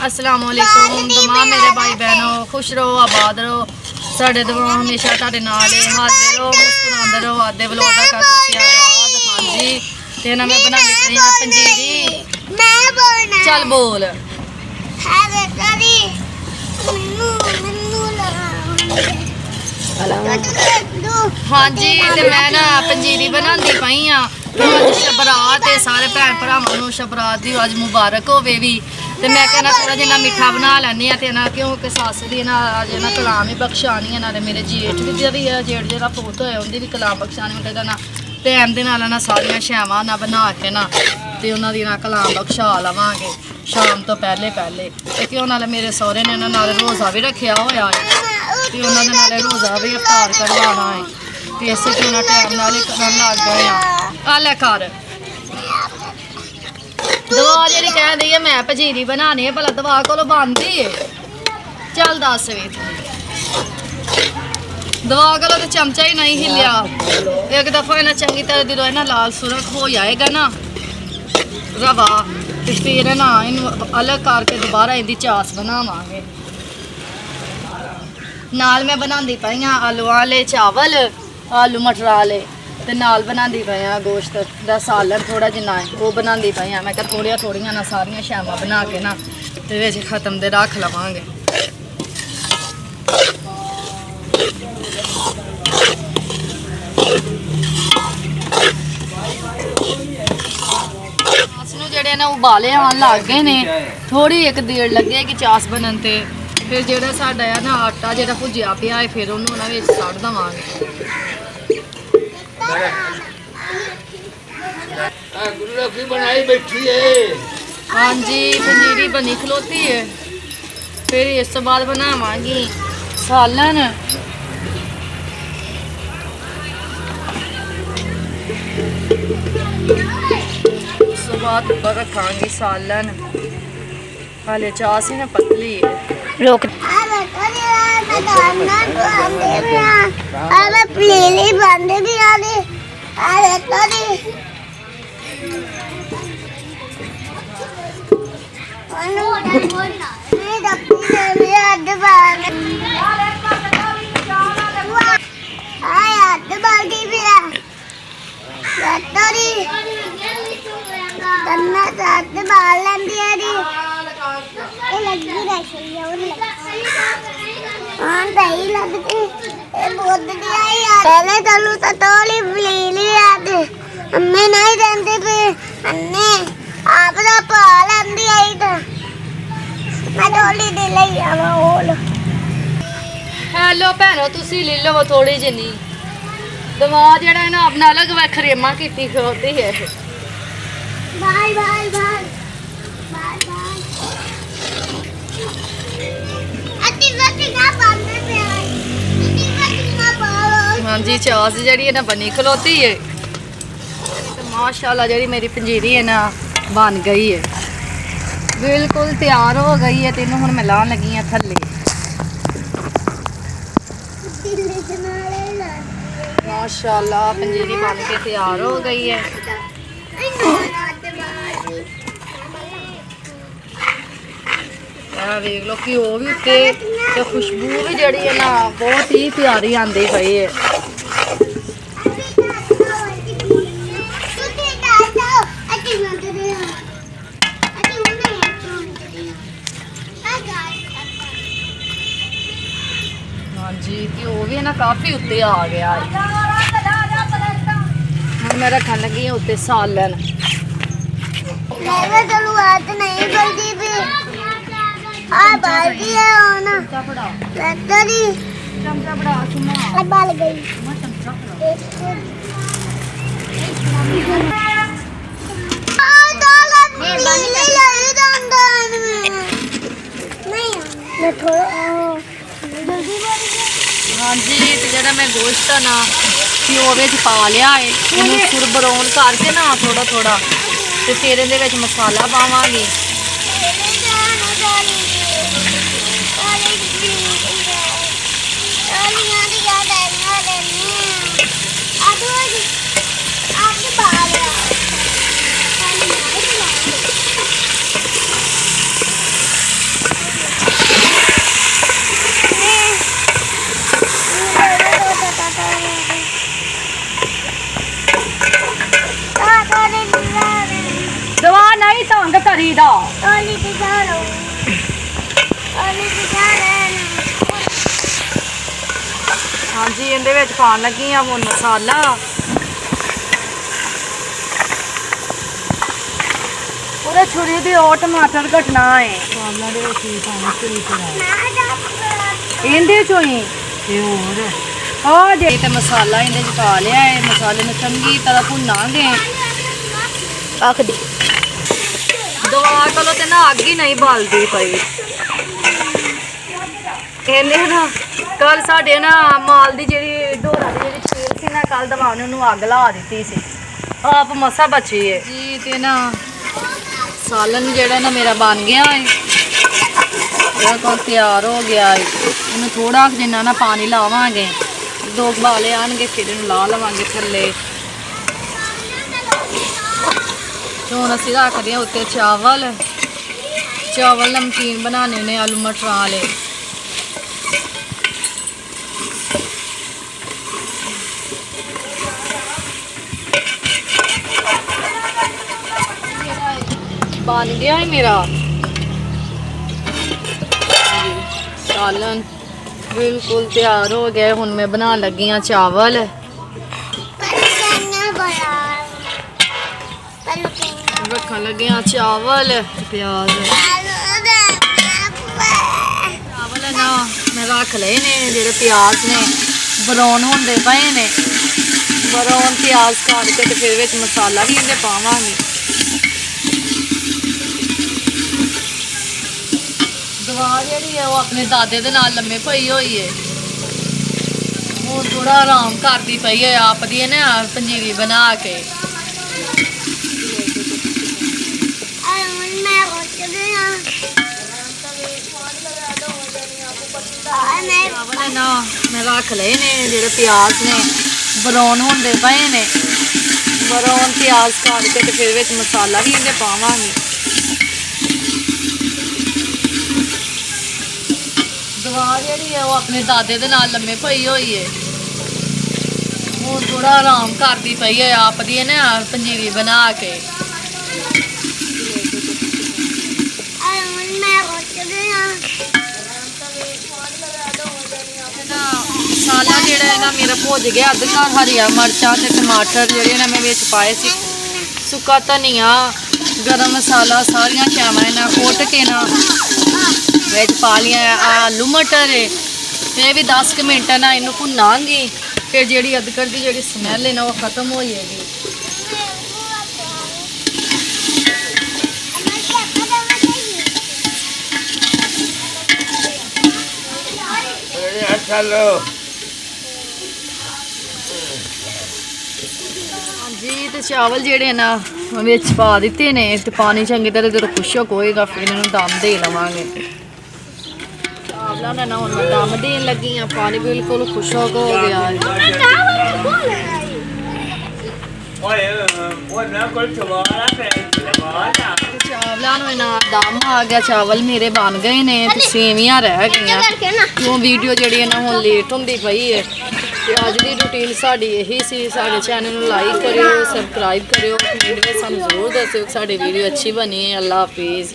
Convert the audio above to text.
अस्सलाम वालेकुम। तमाम मेरे भाई बहनों खुश रहो आबाद रहो, साढ़े दुआ हमेशा तुहाडे नाल है। हाजिर रहो मुस्कुरांदे रहो। आदे व्लॉग दा करदे आगाज़। हाँ जी, ते ना मैं बनानी पई हां पंजीरी। चल बोल। हाँ जी, ते मैं ना पंजीरी बनांदी पई हां। अज शबरात है, सारे भैन भरावां नूं शबरात दी अज मुबारक होवे भी। ते मैं कहना थोड़ा जिन्ना मिठा बना लैनी आ, ते ना क्योंकि सस्स दी ना अज ना कलाम ही बख्शानी है, नाले मेरे जेठ दी जेह्ड़ी है जेठ जेह्ड़ा पोत होया उंदी भी कलाम बख्शानी होंदी ना टैम दे नाल ना सारियां शैवां ना बना के ना ते उन्हां दी ना कलाम बख्शा लवांगे शाम तो पहले पहले। ते क्यों नाले मेरे सौहरे ने ना नाले रोज़ा भी रखिया होया है, ते उन्हां दे नाले रोज़ा भी इफ्तार करवाना है, ते इस क्यों ना टैम नाल ही करन लग गए आ ले कर दवा जी कह दी है मैं पंजीरी बनानी है, भला दवा कोलों बनती है। चल दस भी दवा कोलों तो चमचा ही नहीं हिलिया। एक दफ़ा इन्हें चंगी तरह दिलों इन्हें लाल सुरख हो जाएगा ना रवा, तो फिर ना इन अलग करके दोबारा इनकी चास बनावांगे। नाल मैं बनाती पई हां आलू वाले चावल, आलू मटर वाले, ते नाल बनाती पई हां गोश्त दा सालन थोड़ा जिन्ना है वो बनाती पई हां। मैं कहा थोड़ियां थोड़ियां ना सारियां शैवां बना के ना ते विच खत्म दे रख लवांगे। चास नूं जेहड़े ना उबाले आन लग गए ने, थोड़ी एक देर लगेगी चास बनन ते फिर जेहड़ा साडा है ना आटा जेहड़ा भुजिया पिया है फिर उन्होंने ना विच सड़ दवांगे। बनाई बैठी है। हाँ जी, पंजीरी बनी खलोती है, फिर इस तो बाद बनावांगी सालन। उस तो बाद ऊपर रखांगी सालन। हाले चास ही ना पतली है। रोक पहले चलू तो तोली ली आते अम्मे नहीं जानते पे अन्ने आप तो पाल अंदी आई तो मैं तोली दे ले आवा ओल। हेलो भैनों, तुसी ले लो थोड़ी जिनी दवा जेड़ा ना अपना अलग खरेमा कीती खलोती है। बाय बाय बाय बाय बाय अति गति ना बंद पे अति गति ना पाओ। हाँ जी, चास जी है ना बनी खलोती है, तो माशाल्लाह जी मेरी पंजीरी है ना बन गई है, बिल्कुल तैयार हो गई है। तेनों हुण मैं लान लगी हाँ थल्ले। माशाल्लाह पंजीरी बन के तैयार हो गई है। देख लो घ्यो भी उत्ते ते खुशबू भी जड़ी है ना बहुत ही प्यारी आंदी पई है। हाँ जी, घ्यो भी ना काफी उत्ते आ गया है। हुण मैं रखन लगी हूं उत्ते सालन। चलो आज नहीं जल्दी भी आ बाल्टी है ना लकड़ी चमचा बड़ा सुमा अब बाल गई मैं चमचा आ दाल नीले लगे दान नहीं मैं थोड़ा जल्दी बाल गई। हाँ जी, तो जरा मैं गोश्त ना घ्यो विच पा लिया है, इन्हूं सुर ब्राउन करके ना थोड़ा थोड़ा ते फिर इहदे विच मसाला पावांगी। ਢੰਗ ਕਰੀਦਾ। ਤੋਲੀ ਤੇ ਜਾ ਲਓ ਤੋਲੀ ਤੇ ਜਾ ਰਹੇ ਨੇ। ਹਾਂਜੀ ਇਹਦੇ ਵਿੱਚ ਪਾਉਣ ਲੱਗੀ ਆ ਹੁਣ ਮਸਾਲਾ। ਉਹਦੇ ਛੁਰੀ ਦੀ ਉਹ ਟਮਾਟਰ ਕੱਟਣਾ ਹੈ ਮੈਂ ਜਾ ਇਹਦੇ ਚੋਂ ਹੀ ਤੇ ਹੋਰ ਜੇ ਤੇ ਮਸਾਲਾ ਇਹਦੇ ਚ ਪਾ ਲਿਆ ਹੈ। ਮਸਾਲੇ ਨੂੰ ਚੰਗੀ ਤਰ੍ਹਾਂ ਭੁੰਨਾਂਗੇ। ਆਖ ਦੀ ਦਵਾ ਕੋਲੋਂ ਤੇ ਨਾ ਅੱਗ ਹੀ ਨਹੀਂ ਬਲਦੀ ਪਈ। ਇਹਨੇ ਨਾ ਕੱਲ ਸਾਡੇ ਨਾ ਮਾਲ ਦੀ ਜਿਹੜੀ ਢੋਰਾਂ ਦੀ ਜਿਹੜੀ ਛੇਲ ਸੀ ਨਾ ਕੱਲ ਦਵਾ ਨੇ ਉਹਨੂੰ ਅੱਗ ਲਾ ਦਿੱਤੀ ਸੀ। ਆਪ ਮਸਾ ਬਚੀ ਹੈ ਜੀ। ਤੇ ਨਾ ਸਾਲਨ ਜਿਹੜਾ ਨਾ ਮੇਰਾ ਬਣ ਗਿਆ ਹੈ। ਇਹ ਕੋਲ ਤਿਆਰ ਹੋ ਗਿਆ ਹੈ। ਇਹਨੂੰ ਥੋੜਾ ਜਿੰਨਾ ਨਾ ਪਾਣੀ ਲਾਵਾਂਗੇ। 2 ਉਬਾਲੇ ਆਣਗੇ ਫਿਰ ਇਹਨੂੰ ਲਾ ਲਵਾਂਗੇ ਥੱਲੇ। ਹੁਣ ਅਸੀਂ ਰੱਖਦੇ ਹਾਂ ਉੱਤੇ ਚਾਵਲ। ਚਾਵਲ ਨਮਕੀਨ ਬਣਾਉਣੇ ਨੇ ਆਲੂ ਮਟਰਾਂ ਵਾਲੇ। बन गया है मेरा सालन बिल्कुल तैयार हो गया। हुन मैं बना लगी हाँ चावल। रखन लगे हाँ चावल प्याज। चावल है ना मैं रख ले ने जेडे प्याज ने ब्राउन होंदे पए ने। ब्राउन प्याज काट के फिर विच मसाला भी इहदे पावांगी। दवा जी है वो अपने दादे दे नाल लम्मे पई हुई है। वो थोड़ा आराम करती पई है आप दी ना पंजीरी बना के। चावल ना मैं रख ले ने जेडे प्याज ने ब्राउन होंदे पए ने। ब्राउन प्याज काट के फिर विच मसाला भी इहदे पावांगी। दवा जी है वो अपने दादे दे नाल लम्मे पई हुई है। वो थोड़ा आराम करती पई है आप दी ना पंजीरी बना के। मसाला जेड़ा है ना मेरा भुज गया। अदरक हरिया मिर्चा ते टमाटर जेडे ना मैं विच पाए सी। सुक्का धनिया गरम मसाला सारियां शावां ना कुट के ना विच पा लिया। आलू मटर है ये भी 10 मिनट ना इनू भुनांगी। फिर जी अदरक की जी स्मैल है ना वो खत्म हो जाएगी। जी तो चावल जेडे ना विच पा दिते ने ते पानी चंगी तरह जो खुशक होएगा फिर इन्होंने दम दे लवांगे। चावलों ने ना हुण मैं दम देन लगी हाँ। पानी बिल्कुल खुशक हो गया है। चावलों ना दम आ गया। चावल मेरे बन गए ने ते सेवियां रह गई। क्यों वीडियो जी ना हुण लेट होंदी पई है। ते अज दी रूटीन साडी यही सी। साडे चैनल नूं लाइक करियो सबसक्राइब करियो। कमेंट में सानूं जरूर दस्सिओ कि साडी वीडियो अच्छी बनी है। अल्लाह हाफिज़।